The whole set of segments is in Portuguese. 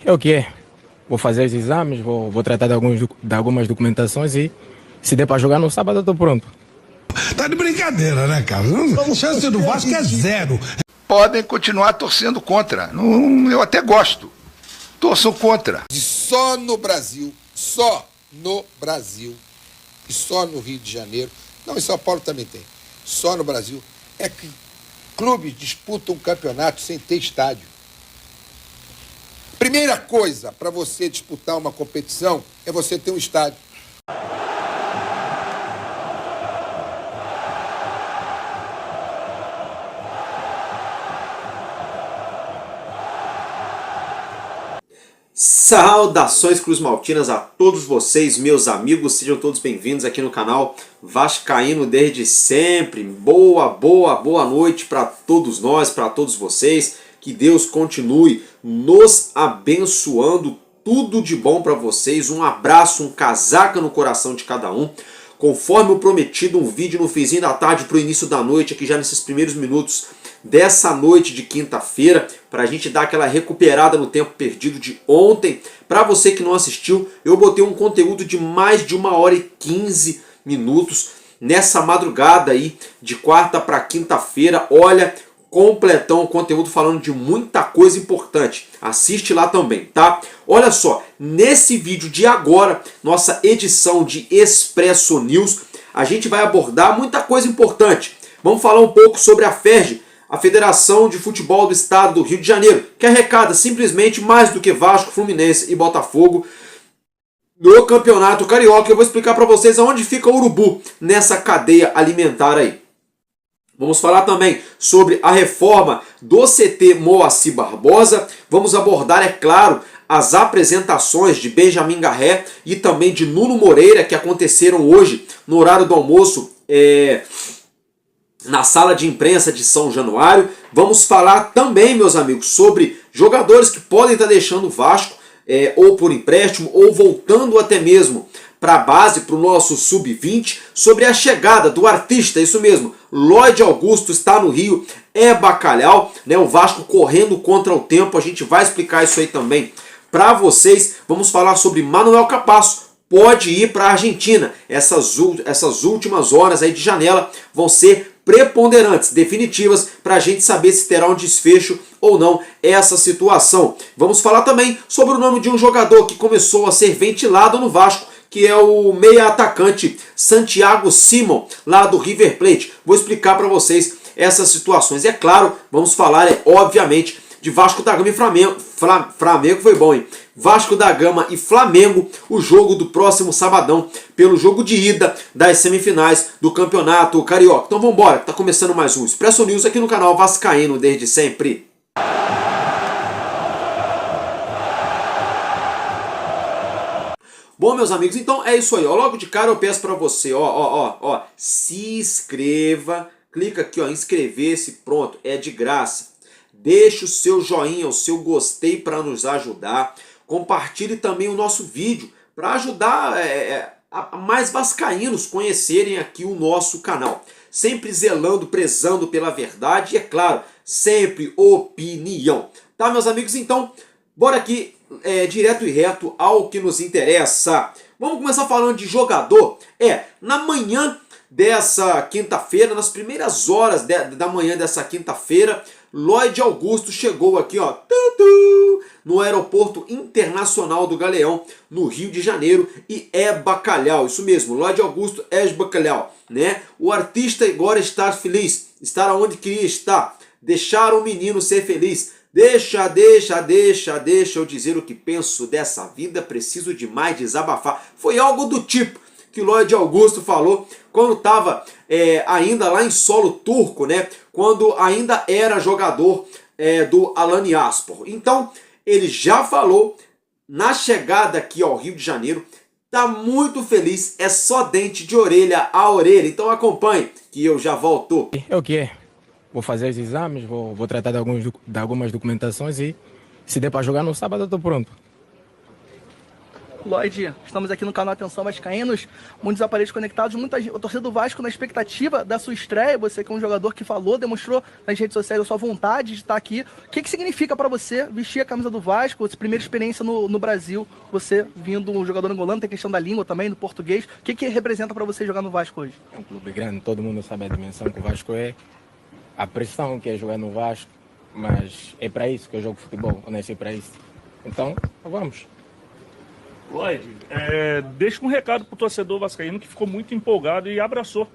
É o que é? Vou fazer os exames, vou tratar de algumas documentações e se der para jogar no sábado eu tô pronto. Tá de brincadeira, né, cara? A chance do Vasco é zero. Podem continuar torcendo contra. Eu até gosto. Torçam contra. Só no Brasil, e só no Rio de Janeiro, não, em São Paulo também tem, só no Brasil, é que clubes disputam um campeonato sem ter estádio. Primeira coisa para você disputar uma competição é você ter um estádio. Saudações cruzmaltinas a todos vocês, meus amigos, sejam todos bem-vindos aqui no canal Vascaíno desde sempre. Boa noite para todos nós, para todos vocês. Que Deus continue nos abençoando, tudo de bom para vocês. Um abraço, um casaca no coração de cada um. Conforme o prometido, um vídeo no finzinho da tarde para o início da noite, aqui já nesses primeiros minutos dessa noite de quinta-feira, para a gente dar aquela recuperada no tempo perdido de ontem. Para você que não assistiu, eu botei um conteúdo de mais de 1h15 nessa madrugada aí de quarta para quinta-feira. Olha, completão o conteúdo falando de muita coisa importante. Assiste lá também, tá? Olha só, nesse vídeo de agora, nossa edição de Expresso News, a gente vai abordar muita coisa importante. Vamos falar um pouco sobre a FERJ, a Federação de Futebol do Estado do Rio de Janeiro, que arrecada simplesmente mais do que Vasco, Fluminense e Botafogo no Campeonato Carioca. Eu vou explicar para vocês aonde fica o Urubu nessa cadeia alimentar aí. Vamos falar também sobre a reforma do CT Moacir Barbosa. Vamos abordar, é claro, as apresentações de Benjamin Garré e também de Nuno Moreira, que aconteceram hoje no horário do almoço na sala de imprensa de São Januário. Vamos falar também, meus amigos, sobre jogadores que podem estar deixando o Vasco, ou por empréstimo, ou voltando até mesmo para a base, para o nosso Sub-20, sobre a chegada do artista, isso mesmo, Lloyd Augusto está no Rio, é bacalhau, né? O Vasco correndo contra o tempo, a gente vai explicar isso aí também para vocês. Vamos falar sobre Manuel Capasso, pode ir para a Argentina. Essas últimas horas aí de janela vão ser preponderantes, definitivas, para a gente saber se terá um desfecho ou não essa situação. Vamos falar também sobre o nome de um jogador que começou a ser ventilado no Vasco, que é o meia-atacante Santiago Simon, lá do River Plate. Vou explicar para vocês essas situações. É claro, vamos falar, obviamente, de Vasco da Gama e Flamengo. Flamengo foi bom, hein? Vasco da Gama e Flamengo, o jogo do próximo sabadão, pelo jogo de ida das semifinais do Campeonato Carioca. Então vamos embora, tá começando mais um Expresso News aqui no canal Vascaíno desde sempre. Bom, meus amigos, então é isso aí. Ó, logo de cara eu peço para você, se inscreva, clica aqui, ó, inscrever-se, pronto, é de graça. Deixe o seu joinha, o seu gostei para nos ajudar. Compartilhe também o nosso vídeo para ajudar a mais vascaínos conhecerem aqui o nosso canal. Sempre zelando, prezando pela verdade e, é claro, sempre opinião. Tá, meus amigos? Então, bora aqui direto e reto ao que nos interessa. Vamos começar falando de jogador. Na manhã dessa quinta-feira, nas primeiras horas da manhã dessa quinta-feira, Lloyd Augusto chegou aqui, ó, no Aeroporto Internacional do Galeão, no Rio de Janeiro, e é bacalhau, isso mesmo, Lloyd Augusto é bacalhau, né? O artista agora está feliz, estar onde queria estar, deixar o menino ser feliz. Deixa eu dizer o que penso dessa vida, preciso demais desabafar. Foi algo do tipo que Lloyd Augusto falou quando estava ainda lá em solo turco, né? Quando ainda era jogador do Alanyaspor. Então, ele já falou na chegada aqui ao Rio de Janeiro, tá muito feliz, é só dente de orelha a orelha. Então acompanhe que eu já volto. É o que é? Vou fazer os exames, vou tratar de algumas documentações e se der para jogar no sábado eu tô pronto. Lloyd, estamos aqui no canal Atenção Vascaínos, muitos aparelhos conectados, a torcida do Vasco na expectativa da sua estreia. Você que é um jogador que falou, demonstrou nas redes sociais a sua vontade de estar aqui. O que significa para você vestir a camisa do Vasco, sua primeira experiência no Brasil, você vindo um jogador angolano, tem questão da língua também, do português. O que representa para você jogar no Vasco hoje? É um clube grande, todo mundo sabe a dimensão que o Vasco é, a pressão que é jogar no Vasco, mas é para isso que eu jogo futebol, eu nasci para isso. Então, vamos. Lloyd, deixa um recado pro torcedor vascaíno que ficou muito empolgado e abraçou,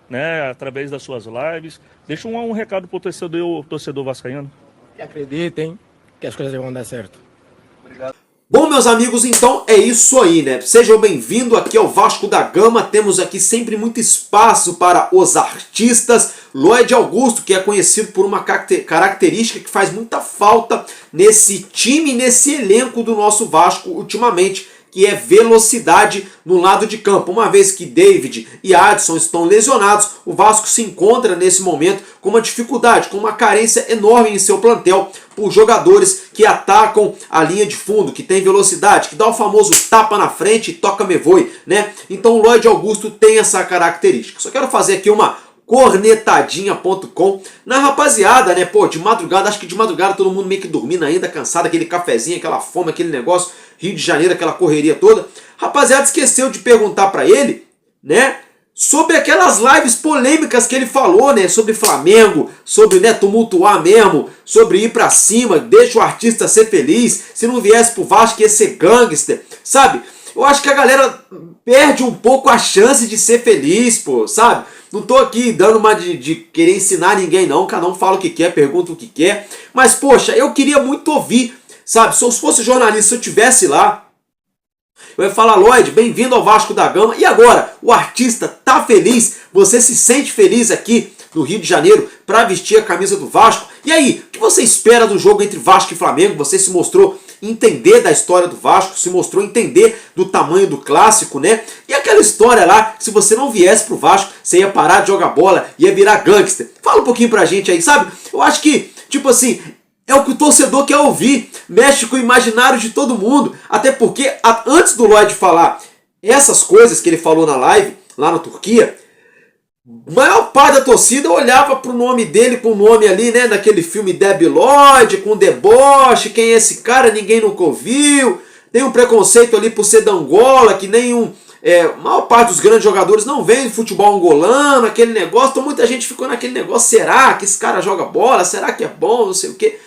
né, através das suas lives. Deixa um recado pro torcedor vascaíno. E acreditem que as coisas vão dar certo. Obrigado. Bom, meus amigos, então é isso aí, né? Sejam bem-vindos aqui ao Vasco da Gama. Temos aqui sempre muito espaço para os artistas. Lloyd Augusto, que é conhecido por uma característica que faz muita falta nesse time, nesse elenco do nosso Vasco ultimamente, que é velocidade no lado de campo. Uma vez que David e Adson estão lesionados, o Vasco se encontra nesse momento com uma dificuldade, com uma carência enorme em seu plantel por jogadores que atacam a linha de fundo, que tem velocidade, que dá o famoso tapa na frente e toca me voe, né? Então o Lloyd Augusto tem essa característica. Só quero fazer aqui uma cornetadinha.com na rapaziada, né? Pô, de madrugada, acho que de madrugada todo mundo meio que dormindo ainda, cansado, aquele cafezinho, aquela fome, aquele negócio, Rio de Janeiro, aquela correria toda. Rapaziada, esqueceu de perguntar pra ele, né, sobre aquelas lives polêmicas que ele falou, né, sobre Flamengo, sobre, né, tumultuar mesmo, sobre ir pra cima, deixa o artista ser feliz, se não viesse pro Vasco ia ser gangster, sabe? Eu acho que a galera perde um pouco a chance de ser feliz, pô, sabe? Não tô aqui dando uma de querer ensinar ninguém não, cada um fala o que quer, pergunta o que quer, mas poxa, eu queria muito ouvir, sabe? Se eu fosse jornalista, se eu estivesse lá, eu ia falar, Lloyd, bem-vindo ao Vasco da Gama. E agora, o artista tá feliz? Você se sente feliz aqui no Rio de Janeiro para vestir a camisa do Vasco? E aí, o que você espera do jogo entre Vasco e Flamengo? Você se mostrou entender da história do Vasco, se mostrou entender do tamanho do clássico, né? E aquela história lá, se você não viesse pro Vasco, você ia parar de jogar bola, ia virar gangster. Fala um pouquinho pra gente aí, sabe? Eu acho que, tipo assim, é o que o torcedor quer ouvir, mexe com o imaginário de todo mundo, até porque antes do Lloyd falar essas coisas que ele falou na live, lá na Turquia, a maior parte da torcida olhava pro nome dele, com o nome ali, né, daquele filme Debi Lloyd, com deboche, quem é esse cara, ninguém nunca ouviu, tem um preconceito ali por ser da Angola, que nenhum... a maior parte dos grandes jogadores não vem do futebol angolano, aquele negócio, então muita gente ficou naquele negócio, será que esse cara joga bola, será que é bom, não sei o quê.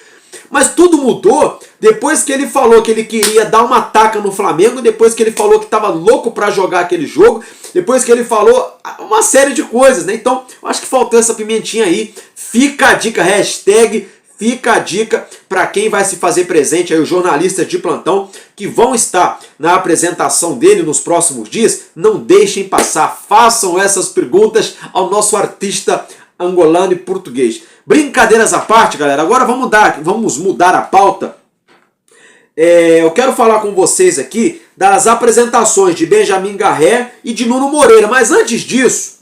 Mas tudo mudou depois que ele falou que ele queria dar uma taca no Flamengo, depois que ele falou que estava louco para jogar aquele jogo, depois que ele falou uma série de coisas, né? Então, eu acho que faltou essa pimentinha aí. Fica a dica, hashtag fica a dica para quem vai se fazer presente, aí os jornalistas de plantão que vão estar na apresentação dele nos próximos dias. Não deixem passar, façam essas perguntas ao nosso artista angolano e português. Brincadeiras à parte, galera, agora vamos mudar a pauta. Eu quero falar com vocês aqui das apresentações de Benjamin Garré e de Nuno Moreira, mas antes disso,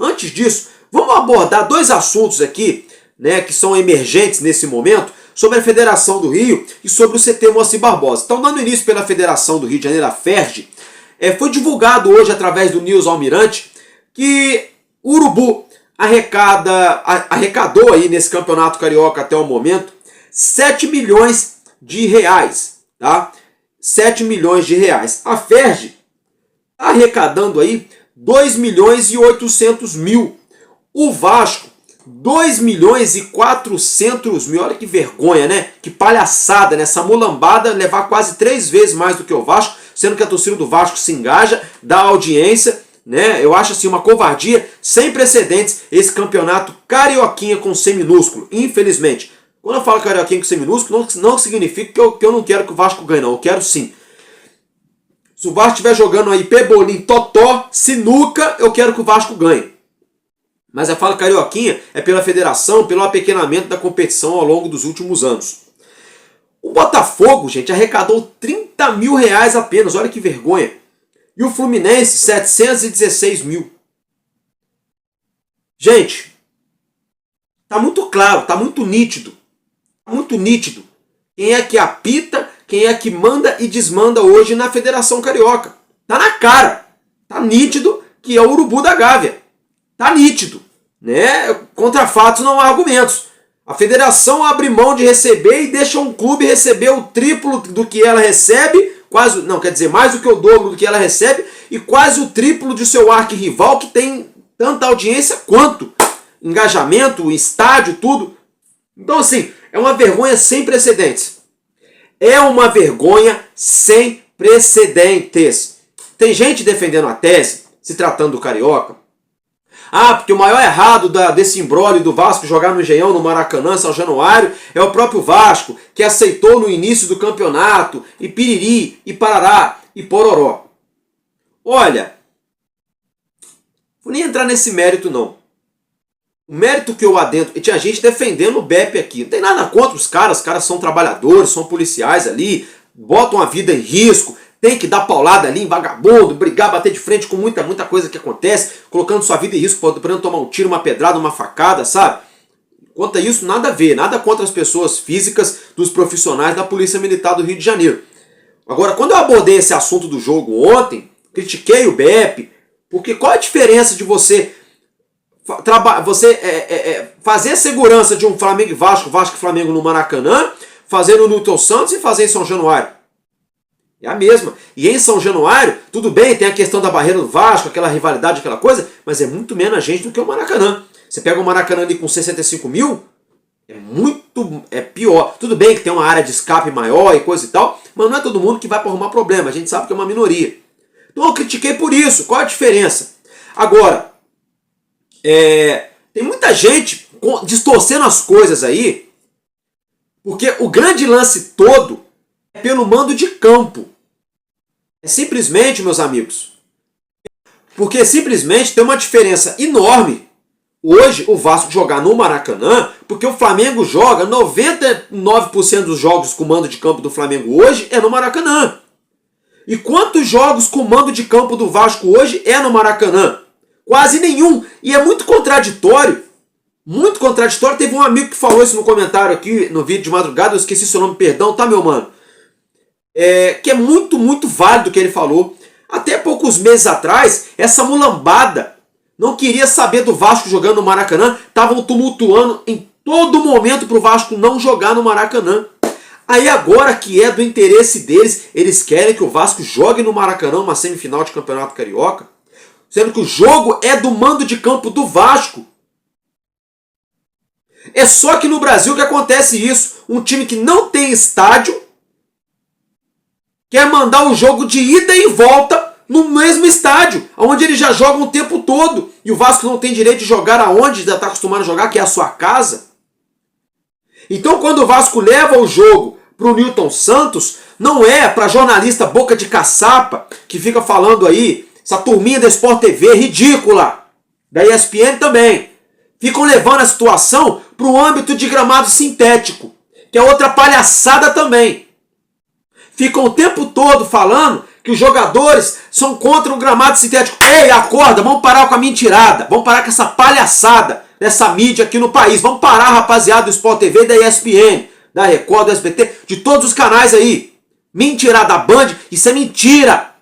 vamos abordar dois assuntos aqui, né, que são emergentes nesse momento, sobre a Federação do Rio e sobre o CT Moacir Barbosa. Então, dando início pela Federação do Rio de Janeiro, a FERJ, foi divulgado hoje através do News Almirante que o Urubu arrecadou aí nesse campeonato carioca até o momento 7 milhões de reais, tá? 7 milhões de reais. A FERJ está arrecadando aí 2 milhões e 800 mil. O Vasco, 2 milhões e 400 mil. Olha que vergonha, né? Que palhaçada, né? Essa mulambada levar quase 3 vezes mais do que o Vasco, sendo que a torcida do Vasco se engaja, dá audiência, né? Eu acho assim uma covardia sem precedentes esse campeonato carioquinha com C minúsculo, infelizmente. Quando eu falo carioquinha com C minúsculo, não significa que eu não quero que o Vasco ganhe, não. Eu quero sim. Se o Vasco estiver jogando aí pebolim, totó, sinuca, eu quero que o Vasco ganhe. Mas eu falo carioquinha é pela federação, pelo apequenamento da competição ao longo dos últimos anos. O Botafogo, gente, arrecadou 30 mil reais apenas, olha que vergonha. E o Fluminense, 716 mil. Gente, tá muito claro, tá muito nítido. Tá muito nítido. Quem é que apita, quem é que manda e desmanda hoje na Federação Carioca. Tá na cara. Tá nítido que é o urubu da Gávea. Tá nítido. Né? Contra fatos não há argumentos. A federação abre mão de receber e deixa um clube receber o triplo do que ela recebe, quase, não, quer dizer, mais do que o dobro do que ela recebe, e quase o triplo de seu arquirrival, que tem tanta audiência quanto engajamento, estádio, tudo. Então, assim, é uma vergonha sem precedentes. É uma vergonha sem precedentes. Tem gente defendendo a tese, se tratando do Carioca. Ah, porque o maior errado desse imbróglio do Vasco jogar no Engenhão, no Maracanã, São Januário, é o próprio Vasco, que aceitou no início do campeonato, e piriri, e parará, e pororó. Olha, vou nem entrar nesse mérito não. O mérito que eu adentro, e tinha gente defendendo o BEP aqui, não tem nada contra os caras são trabalhadores, são policiais ali, botam a vida em risco, tem que dar paulada ali em vagabundo, brigar, bater de frente com muita coisa que acontece, colocando sua vida em risco, podendo tomar um tiro, uma pedrada, uma facada, sabe? Quanto a isso, nada a ver, nada contra as pessoas físicas dos profissionais da Polícia Militar do Rio de Janeiro. Agora, quando eu abordei esse assunto do jogo ontem, critiquei o BEP, porque qual a diferença de você fazer segurança de um Flamengo e Vasco, Vasco e Flamengo no Maracanã, fazer no Newton Santos e fazer em São Januário? É a mesma. E em São Januário, tudo bem, tem a questão da barreira do Vasco, aquela rivalidade, aquela coisa, mas é muito menos gente do que o Maracanã. Você pega o Maracanã ali com 65 mil, é pior. Tudo bem que tem uma área de escape maior e coisa e tal, mas não é todo mundo que vai para arrumar problema. A gente sabe que é uma minoria. Então eu critiquei por isso. Qual a diferença? Agora, tem muita gente distorcendo as coisas aí, porque o grande lance todo é pelo mando de campo. É simplesmente, meus amigos, porque simplesmente tem uma diferença enorme hoje o Vasco jogar no Maracanã, porque o Flamengo joga 99% dos jogos com mando de campo do Flamengo hoje é no Maracanã. E quantos jogos com mando de campo do Vasco hoje é no Maracanã? Quase nenhum. E é muito contraditório. Muito contraditório. Teve um amigo que falou isso no comentário aqui, no vídeo de madrugada, eu esqueci seu nome, perdão, tá, meu mano? Que é muito válido o que ele falou. Até poucos meses atrás, essa mulambada não queria saber do Vasco jogando no Maracanã, estavam tumultuando em todo momento para o Vasco não jogar no Maracanã. Aí agora que é do interesse deles, eles querem que o Vasco jogue no Maracanã uma semifinal de Campeonato Carioca, sendo que o jogo é do mando de campo do Vasco. É só que no Brasil que acontece isso. Um time que não tem estádio quer mandar o jogo de ida e volta no mesmo estádio, onde eles já jogam o tempo todo. E o Vasco não tem direito de jogar aonde já está acostumado a jogar, que é a sua casa. Então quando o Vasco leva o jogo para o Newton Santos, não é para jornalista boca de caçapa, que fica falando aí, essa turminha da Sport TV ridícula, da ESPN também, ficam levando a situação para o âmbito de gramado sintético, que é outra palhaçada também. Ficam o tempo todo falando que os jogadores são contra o gramado sintético. Ei, acorda, vamos parar com a mentirada, vamos parar com essa palhaçada dessa mídia aqui no país. Vamos parar, rapaziada, do Sport TV, da ESPN, da Record, do SBT, de todos os canais aí. Mentirada da Band, isso é mentira.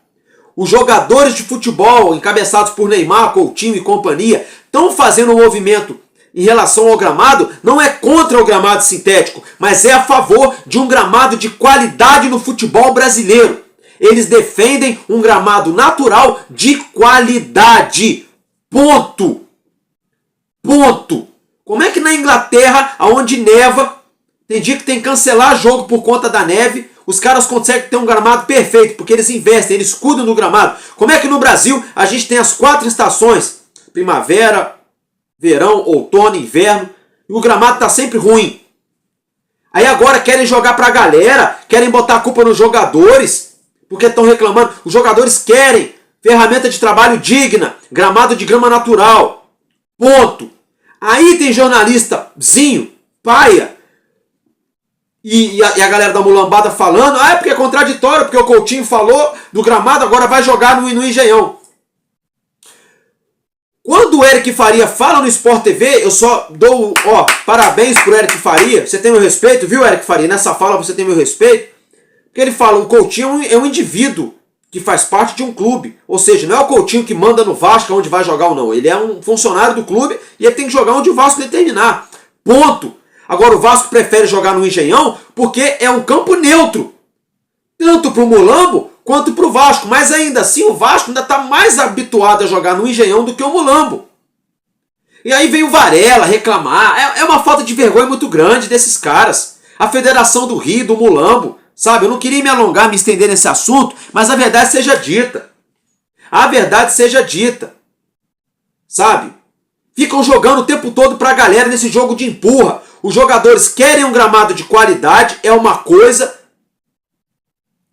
Os jogadores de futebol, encabeçados por Neymar, Coutinho e companhia, estão fazendo um movimento em relação ao gramado, não é contra o gramado sintético, mas é a favor de um gramado de qualidade no futebol brasileiro. Eles defendem um gramado natural de qualidade. Ponto. Ponto. Como é que na Inglaterra, onde neva, tem dia que tem que cancelar jogo por conta da neve, os caras conseguem ter um gramado perfeito, porque eles investem, eles cuidam do gramado. Como é que no Brasil a gente tem as 4 estações, primavera, verão, outono, inverno, e o gramado está sempre ruim? Aí agora querem jogar para a galera, querem botar a culpa nos jogadores, porque estão reclamando. Os jogadores querem ferramenta de trabalho digna, gramado de grama natural. Ponto. Aí tem jornalistazinho, paia, e a galera da mulambada falando, é porque é contraditório, porque o Coutinho falou do gramado, agora vai jogar no Engenhão. Quando o Eric Faria fala no Sport TV, eu só dou, parabéns pro Eric Faria, você tem meu respeito, viu, Eric Faria? Nessa fala você tem meu respeito, porque ele fala, o Coutinho é um indivíduo que faz parte de um clube. Ou seja, não é o Coutinho que manda no Vasco onde vai jogar ou não. Ele é um funcionário do clube e ele tem que jogar onde o Vasco determinar. Ponto. Agora o Vasco prefere jogar no Engenhão porque é um campo neutro. Tanto para o Mulambo quanto para o Vasco. Mas ainda assim o Vasco ainda está mais habituado a jogar no Engenhão do que o Mulambo. E aí vem o Varela reclamar. É uma falta de vergonha muito grande desses caras. A Federação do Rio, do Mulambo. Sabe, eu não queria me alongar, me estender nesse assunto, mas a verdade seja dita. A verdade seja dita. Sabe? Ficam jogando o tempo todo pra galera nesse jogo de empurra. Os jogadores querem um gramado de qualidade, é uma coisa.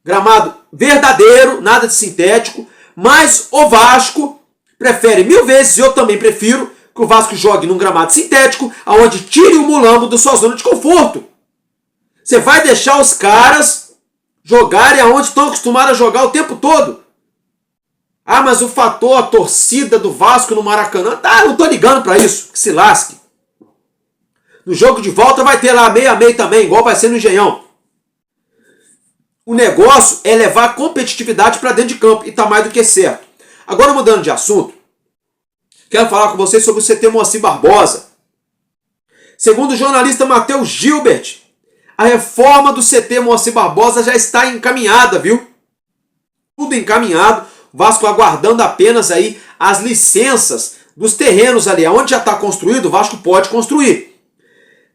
Gramado verdadeiro, nada de sintético. Mas o Vasco prefere 1000 vezes, e eu também prefiro, que o Vasco jogue num gramado sintético, onde tire o Mulambo da sua zona de conforto. Você vai deixar os caras jogarem aonde estão acostumados a jogar o tempo todo. Ah, mas o fator, a torcida do Vasco no Maracanã, tá, não tô ligando pra isso, que se lasque. No jogo de volta vai ter lá meio a meio também, igual vai ser no Engenhão. O negócio é levar a competitividade pra dentro de campo, e tá mais do que certo. Agora, mudando de assunto, quero falar com vocês sobre o CT Moacir Barbosa. Segundo o jornalista Matheus Gilbert, a reforma do CT Moacir Barbosa já está encaminhada, viu? Tudo encaminhado. O Vasco aguardando apenas aí as licenças dos terrenos ali. Onde já está construído, o Vasco pode construir.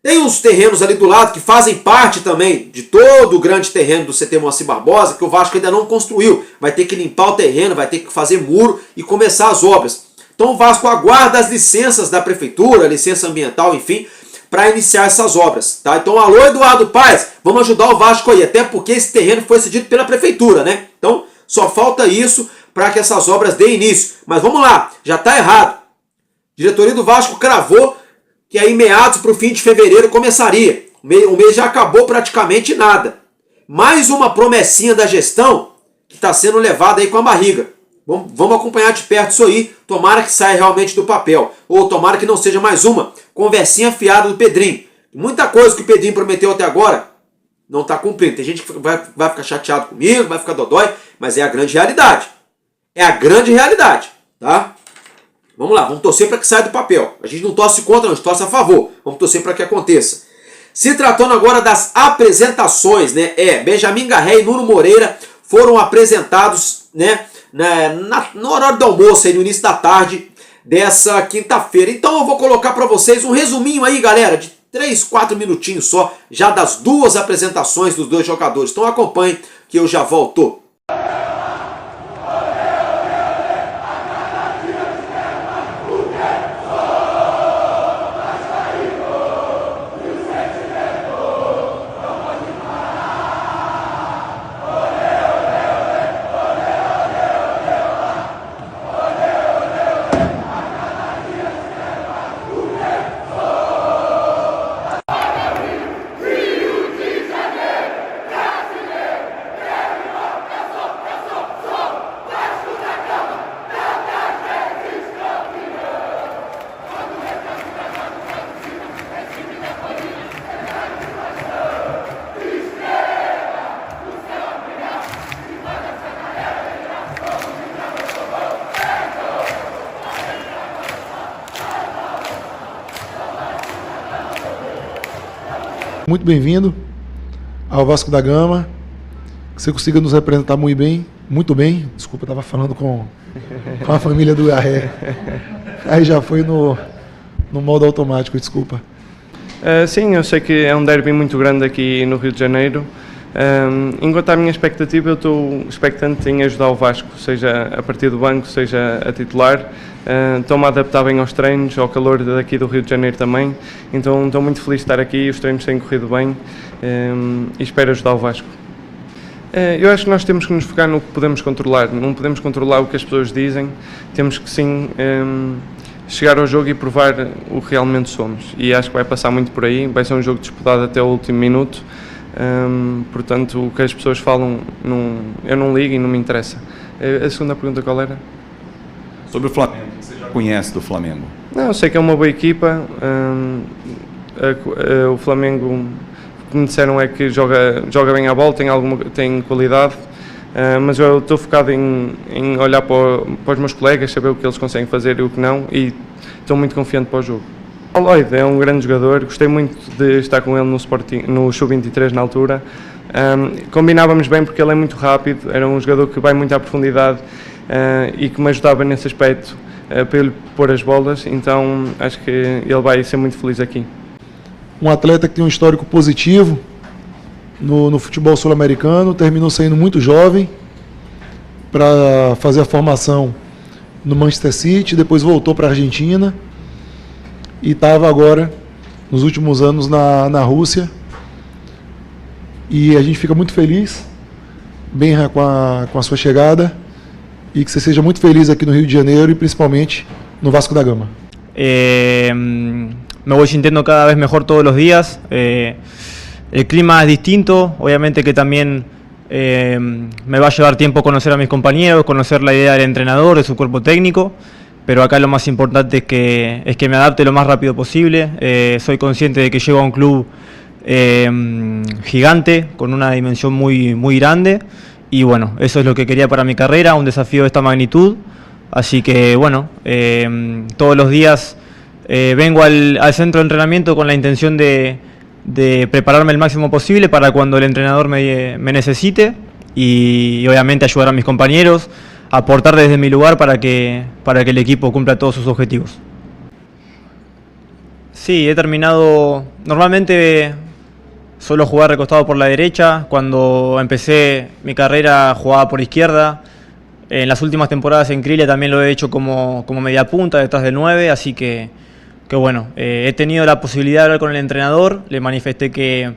Tem uns terrenos ali do lado que fazem parte também de todo o grande terreno do CT Moacir Barbosa, que o Vasco ainda não construiu. Vai ter que limpar o terreno, vai ter que fazer muro e começar as obras. Então o Vasco aguarda as licenças da prefeitura, licença ambiental, enfim, para iniciar essas obras, tá? Então, alô Eduardo Paes, vamos ajudar o Vasco aí, até porque esse terreno foi cedido pela prefeitura, né? Então, só falta isso para que essas obras deem início. Mas vamos lá, já está errado. A diretoria do Vasco cravou que aí meados para o fim de fevereiro começaria. O mês já acabou praticamente nada. Mais uma promessinha da gestão que está sendo levada aí com a barriga. Vamos acompanhar de perto isso aí, tomara que saia realmente do papel, ou tomara que não seja mais uma conversinha fiada do Pedrinho. Muita coisa que o Pedrinho prometeu até agora não está cumprindo. Tem gente que vai ficar chateado comigo, vai ficar dodói, mas é a grande realidade. É a grande realidade, tá? Vamos lá, vamos torcer para que saia do papel. A gente não torce contra, não, a gente torce a favor. Vamos torcer para que aconteça. Se tratando agora das apresentações, né? Benjamin Garré e Nuno Moreira foram apresentados, né? No horário do almoço, aí, no início da tarde dessa quinta-feira. Então eu vou colocar para vocês um resuminho aí, galera, de 3, 4 minutinhos só, já das duas apresentações dos dois jogadores. Então acompanhe que eu já volto. Muito bem-vindo ao Vasco da Gama, que você consiga nos representar muito bem. Desculpa, eu estava falando com a família do Garré. Aí já foi no modo automático, desculpa. Sim, eu sei que é um derby muito grande aqui no Rio de Janeiro. Enquanto à minha expectativa, eu estou expectante em ajudar o Vasco, seja a partir do banco, seja a titular. Estou-me a adaptar bem aos treinos, ao calor daqui do Rio de Janeiro também, então estou muito feliz de estar aqui, os treinos têm corrido bem e espero ajudar o Vasco. Eu acho que nós temos que nos focar no que podemos controlar, não podemos controlar o que as pessoas dizem, temos que sim chegar ao jogo e provar o que realmente somos, e acho que vai passar muito por aí, vai ser um jogo disputado até o último minuto. Portanto, o que as pessoas falam, eu não ligo e não me interessa. A segunda pergunta qual era? Sobre o Flamengo, o que você já conhece do Flamengo? Não, eu sei que é uma boa equipa. O Flamengo, o que me disseram é que joga bem a bola, tem qualidade. mas eu estou focado em olhar para os meus colegas, saber o que eles conseguem fazer e o que não, e estou muito confiante para o jogo. O Lloyd é um grande jogador, gostei muito de estar com ele no Sub-23 na altura. Combinávamos bem porque ele é muito rápido, era um jogador que vai muito à profundidade e que me ajudava nesse aspecto para ele pôr as bolas, então acho que ele vai ser muito feliz aqui. Um atleta que tem um histórico positivo no futebol sul-americano, terminou saindo muito jovem para fazer a formação no Manchester City, depois voltou para a Argentina e estava agora, nos últimos anos, na Rússia. E a gente fica muito feliz, Benja, com a sua chegada, y que você seja muito feliz aquí no Rio de Janeiro y principalmente no Vasco da Gama. Me voy sintiendo cada vez mejor todos los días. El clima es distinto, obviamente que también me va a llevar tiempo conocer a mis compañeros, conocer la idea del entrenador, de su cuerpo técnico, pero acá lo más importante es que me adapte lo más rápido posible. Soy consciente de que llego a un club gigante, con una dimensión muy grande, y bueno, eso es lo que quería para mi carrera, un desafío de esta magnitud. Así que bueno, todos los días vengo al centro de entrenamiento con la intención de prepararme el máximo posible para cuando el entrenador me necesite y obviamente ayudar a mis compañeros, aportar desde mi lugar para que el equipo cumpla todos sus objetivos. Sí, he terminado, normalmente suelo jugar recostado por la derecha. Cuando empecé mi carrera jugaba por izquierda. En las últimas temporadas en Krilla también lo he hecho como media punta, detrás del 9, así que bueno, he tenido la posibilidad de hablar con el entrenador, le manifesté que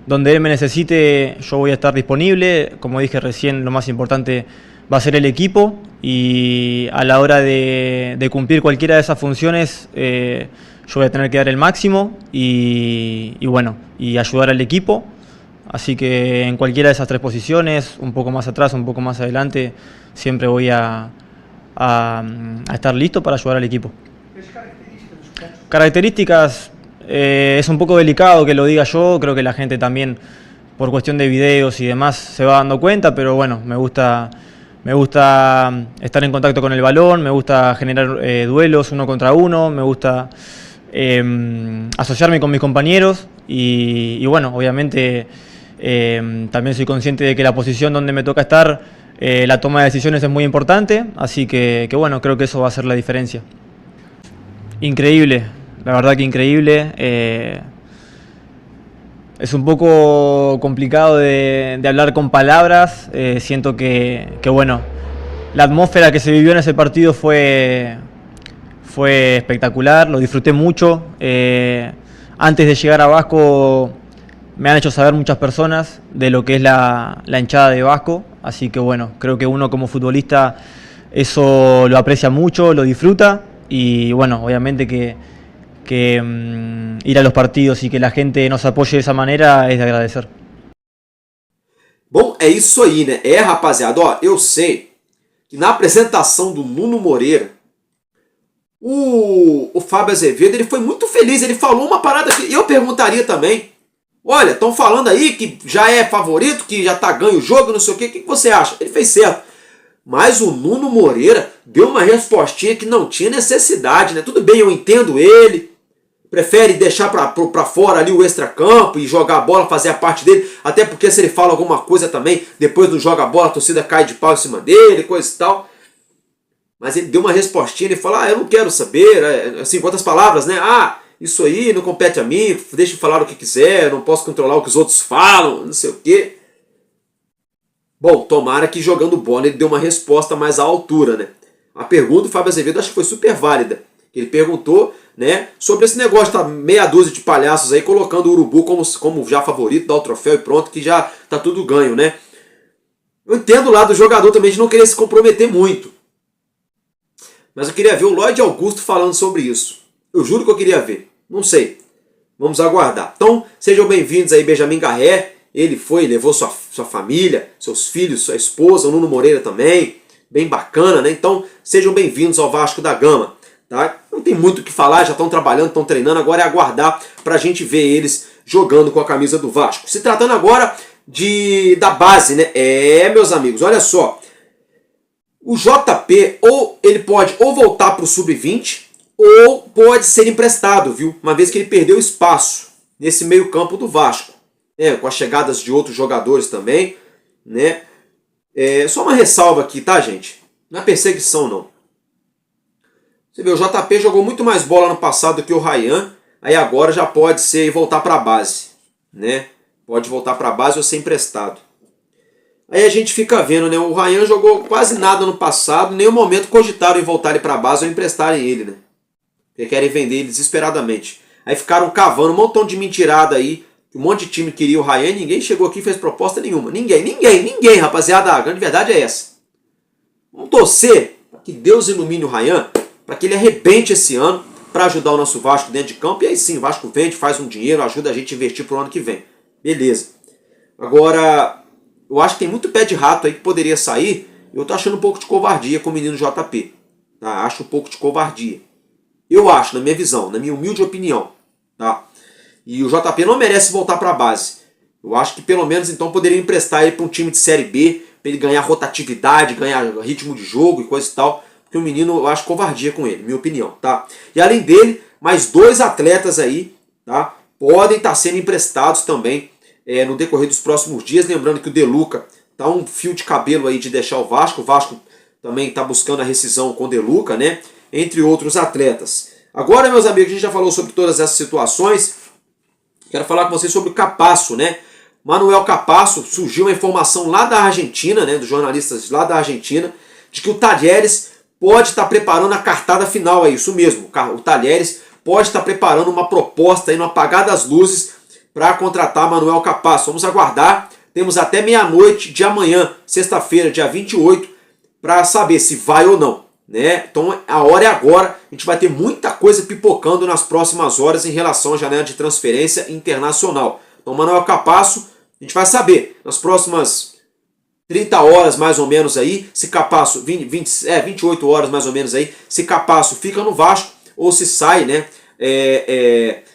donde él me necesite yo voy a estar disponible. Como dije recién, lo más importante va a ser el equipo, y a la hora de cumplir cualquiera de esas funciones yo voy a tener que dar el máximo y bueno, y ayudar al equipo. Así que en cualquiera de esas tres posiciones, un poco más atrás, un poco más adelante, siempre voy a estar listo para ayudar al equipo. Características, es un poco delicado que lo diga yo, creo que la gente también por cuestión de videos y demás se va dando cuenta, pero bueno, me gusta estar en contacto con el balón, me gusta generar duelos 1 contra 1, me gusta asociarme con mis compañeros y bueno, obviamente también soy consciente de que la posición donde me toca estar, la toma de decisiones es muy importante, así que bueno, creo que eso va a ser la diferencia. Increíble, la verdad que increíble. Es un poco complicado de hablar con palabras. Siento que bueno, la atmósfera que se vivió en ese partido fue espectacular, lo disfruté mucho. Antes de llegar a Vasco me han hecho saber muchas personas de lo que es la hinchada de Vasco, así que bueno, creo que uno como futbolista eso lo aprecia mucho, lo disfruta, y bueno, obviamente que ir a los partidos y que la gente nos apoye de esa manera es de agradecer. Bom, é isso aí, né? Rapaziada, ó, eu sei que na apresentação do Nuno Moreira, o Fábio Azevedo, ele foi muito feliz, ele falou uma parada que eu perguntaria também. Olha, estão falando aí que já é favorito, que já tá ganho o jogo, não sei o que você acha? Ele fez certo. Mas o Nuno Moreira deu uma respostinha que não tinha necessidade, né? Tudo bem, eu entendo ele, prefere deixar pra fora ali o extracampo e jogar a bola, fazer a parte dele, até porque se ele fala alguma coisa também, depois não joga a bola, a torcida cai de pau em cima dele, coisa e tal. Mas ele deu uma respostinha, ele falou, eu não quero saber, assim, com outras palavras, né? Isso aí não compete a mim, deixa eu falar o que quiser, não posso controlar o que os outros falam, não sei o quê. Bom, tomara que jogando bola ele deu uma resposta mais à altura, né? A pergunta do Fábio Azevedo acho que foi super válida. Ele perguntou, né, sobre esse negócio, tá meia dúzia de palhaços aí colocando o Urubu como já favorito, dá o troféu e pronto, que já tá tudo ganho, né? Eu entendo lá do jogador também de não querer se comprometer muito. Mas eu queria ver o Lloyd Augusto falando sobre isso. Eu juro que eu queria ver. Não sei. Vamos aguardar. Então, sejam bem-vindos aí, Benjamin Garré. Ele levou sua família, seus filhos, sua esposa, o Nuno Moreira também. Bem bacana, né? Então, sejam bem-vindos ao Vasco da Gama. Tá? Não tem muito o que falar, já estão trabalhando, estão treinando. Agora é aguardar para a gente ver eles jogando com a camisa do Vasco. Se tratando agora da base, né? Meus amigos, olha só. O JP, ou ele pode ou voltar para o Sub-20, ou pode ser emprestado, viu? Uma vez que ele perdeu espaço nesse meio campo do Vasco. Com as chegadas de outros jogadores também, né? Só uma ressalva aqui, tá, gente? Não é perseguição, não. Você vê, o JP jogou muito mais bola no passado do que o Ryan, aí agora já pode ser voltar para a base, né? Pode voltar para a base ou ser emprestado. Aí a gente fica vendo, né? O Ryan jogou quase nada no passado, em nenhum momento cogitaram em voltar ele para a base ou emprestarem ele, né? Porque querem vender ele desesperadamente. Aí ficaram cavando um montão de mentirada aí, um monte de time queria o Ryan, ninguém chegou aqui e fez proposta nenhuma. Ninguém, rapaziada, a grande verdade é essa. Vamos torcer para que Deus ilumine o Ryan, para que ele arrebente esse ano, para ajudar o nosso Vasco dentro de campo, e aí sim, o Vasco vende, faz um dinheiro, ajuda a gente a investir para o ano que vem. Beleza. Agora, eu acho que tem muito pé de rato aí que poderia sair, eu tô achando um pouco de covardia com o menino JP. Tá? Acho um pouco de covardia. Eu acho, na minha visão, na minha humilde opinião. Tá? E o JP não merece voltar para a base. Eu acho que pelo menos então poderia emprestar ele para um time de Série B, para ele ganhar rotatividade, ganhar ritmo de jogo e coisa e tal. Porque o menino, eu acho covardia com ele, minha opinião. Tá? E além dele, mais 2 atletas aí, tá? Podem estar sendo emprestados também no decorrer dos próximos dias. Lembrando que o De Luca tá um fio de cabelo aí de deixar o Vasco. O Vasco também está buscando a rescisão com o De Luca, né? Entre outros atletas. Agora, meus amigos, a gente já falou sobre todas essas situações. Quero falar com vocês sobre o Capasso, né? Manuel Capasso, surgiu uma informação lá da Argentina, né? Dos jornalistas lá da Argentina, de que o Talleres pode estar preparando a cartada final, é isso mesmo. O Talleres pode estar preparando uma proposta aí no apagar das luzes para contratar Manuel Capasso. Vamos aguardar. Temos até meia-noite de amanhã, sexta-feira, dia 28, para saber se vai ou não. Né? Então a hora é agora. A gente vai ter muita coisa pipocando nas próximas horas em relação à janela de transferência internacional. Então Manuel Capasso, a gente vai saber nas próximas 30 horas mais ou menos aí, se Capasso, 28 horas mais ou menos aí, se Capasso fica no Vasco ou se sai, né,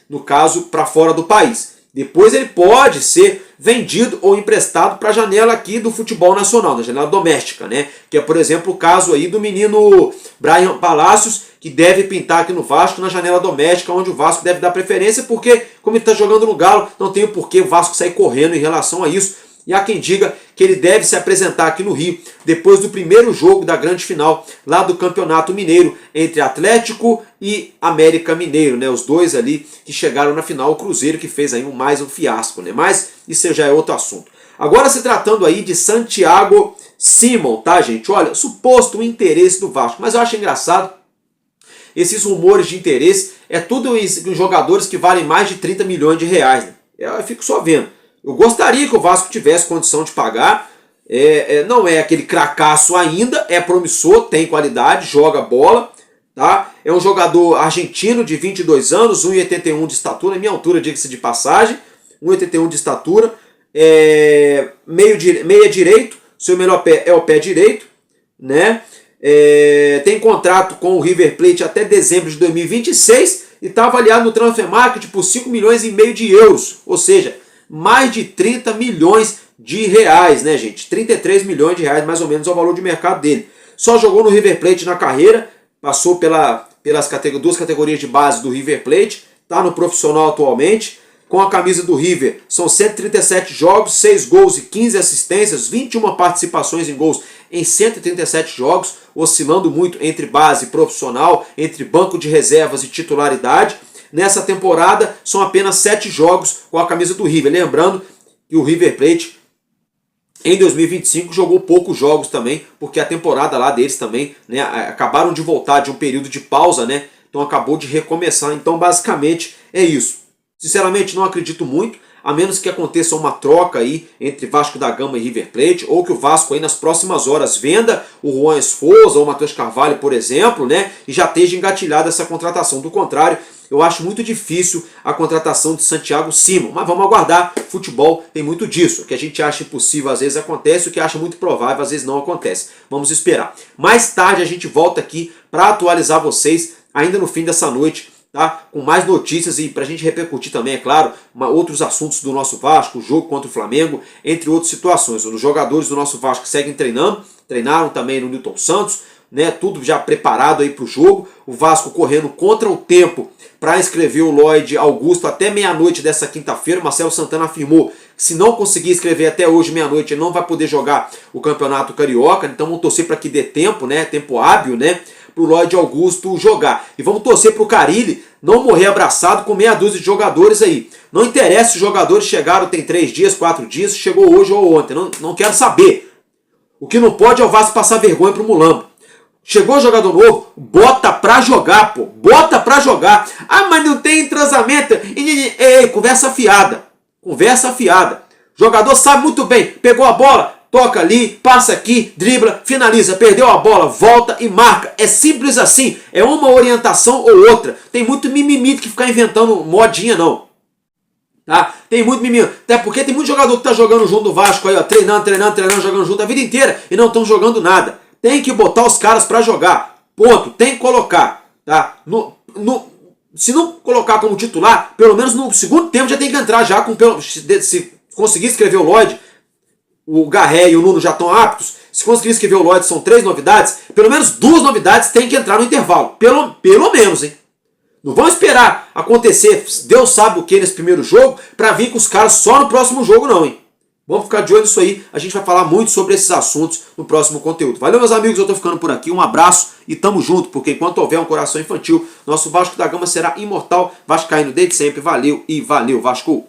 no caso, para fora do país. Depois ele pode ser vendido ou emprestado para a janela aqui do futebol nacional, na janela doméstica, né? Que é, por exemplo, o caso aí do menino Brian Palacios, que deve pintar aqui no Vasco na janela doméstica, onde o Vasco deve dar preferência, porque como ele está jogando no Galo, não tem o porquê o Vasco sair correndo em relação a isso. E há quem diga que ele deve se apresentar aqui no Rio depois do primeiro jogo da grande final lá do Campeonato Mineiro entre Atlético e América Mineiro, né? Os dois ali que chegaram na final, o Cruzeiro que fez aí mais um fiasco, né? Mas isso já é outro assunto. Agora se tratando aí de Santiago Simon, tá, gente? Olha, suposto interesse do Vasco, mas eu acho engraçado esses rumores de interesse, é tudo em jogadores que valem mais de 30 milhões de reais, né? Eu fico só vendo. Eu gostaria que o Vasco tivesse condição de pagar, não é aquele cracaço ainda, é promissor, tem qualidade, joga bola, tá? É um jogador argentino de 22 anos, 1,81 de estatura, minha altura, diga-se de passagem, 1,81 de estatura, meia direito, seu melhor pé é o pé direito, né? Tem contrato com o River Plate até dezembro de 2026 e está avaliado no Transfer Market por 5,5 milhões de euros, ou seja, mais de 30 milhões de reais, né, gente? 33 milhões de reais, mais ou menos, é o valor de mercado dele. Só jogou no River Plate na carreira, passou pelas duas categorias de base do River Plate, está no profissional atualmente, com a camisa do River. São 137 jogos, 6 gols e 15 assistências, 21 participações em gols em 137 jogos, oscilando muito entre base e profissional, entre banco de reservas e titularidade. Nessa temporada são apenas 7 jogos com a camisa do River. Lembrando que o River Plate em 2025 jogou poucos jogos também, porque a temporada lá deles também, né, acabaram de voltar de um período de pausa, né? Então acabou de recomeçar. Então basicamente é isso. Sinceramente não acredito muito, a menos que aconteça uma troca aí entre Vasco da Gama e River Plate, ou que o Vasco aí nas próximas horas venda o Juan Esforza ou o Matheus Carvalho, por exemplo, né? E já esteja engatilhada essa contratação. Do contrário, eu acho muito difícil a contratação de Santiago Simon, mas vamos aguardar. Futebol tem muito disso. O que a gente acha impossível às vezes acontece, o que acha muito provável às vezes não acontece. Vamos esperar. Mais tarde a gente volta aqui para atualizar vocês, ainda no fim dessa noite, tá? Com mais notícias e pra gente repercutir também, é claro, outros assuntos do nosso Vasco, o jogo contra o Flamengo, entre outras situações. Os jogadores do nosso Vasco seguem treinando, treinaram também no Newton Santos, né? Tudo já preparado aí pro jogo. O Vasco correndo contra o tempo para inscrever o Lloyd Augusto até meia-noite dessa quinta-feira. Marcelo Santana afirmou que se não conseguir escrever até hoje meia-noite, ele não vai poder jogar o Campeonato Carioca. Então vamos torcer para que dê tempo, né? Tempo hábil, né? Para o Lloyd Augusto jogar. E vamos torcer para o Carille não morrer abraçado com meia dúzia de jogadores aí. Não interessa se os jogadores chegaram tem 3 dias, 4 dias, chegou hoje ou ontem. Não quero saber. O que não pode é o Vasco passar vergonha para o Mulambo. Chegou jogador novo, bota pra jogar, pô. Bota pra jogar. Ah, mas não tem entrosamento. Ei, conversa fiada. Conversa fiada. Jogador sabe muito bem. Pegou a bola, toca ali, passa aqui, dribla, finaliza. Perdeu a bola, volta e marca. É simples assim. É uma orientação ou outra. Tem muito mimimi que ficar inventando modinha, não. Tá? Tem muito mimimi. Até porque tem muito jogador que tá jogando junto do Vasco aí, ó. Treinando, jogando junto a vida inteira e não estão jogando nada. Tem que botar os caras para jogar. Ponto. Tem que colocar. Tá? Se não colocar como titular, pelo menos no segundo tempo já tem que entrar já. Se conseguir escrever o Lloyd, o Garré e o Nuno já estão aptos. Se conseguir escrever o Lloyd, são 3 novidades. Pelo menos 2 novidades tem que entrar no intervalo. Pelo menos, hein? Não vão esperar acontecer, Deus sabe o que nesse primeiro jogo, para vir com os caras só no próximo jogo não, hein? Vamos ficar de olho nisso aí, a gente vai falar muito sobre esses assuntos no próximo conteúdo. Valeu, meus amigos, eu tô ficando por aqui, um abraço e tamo junto, porque enquanto houver um coração infantil, nosso Vasco da Gama será imortal, vascaíno desde sempre. Valeu e valeu, Vasco!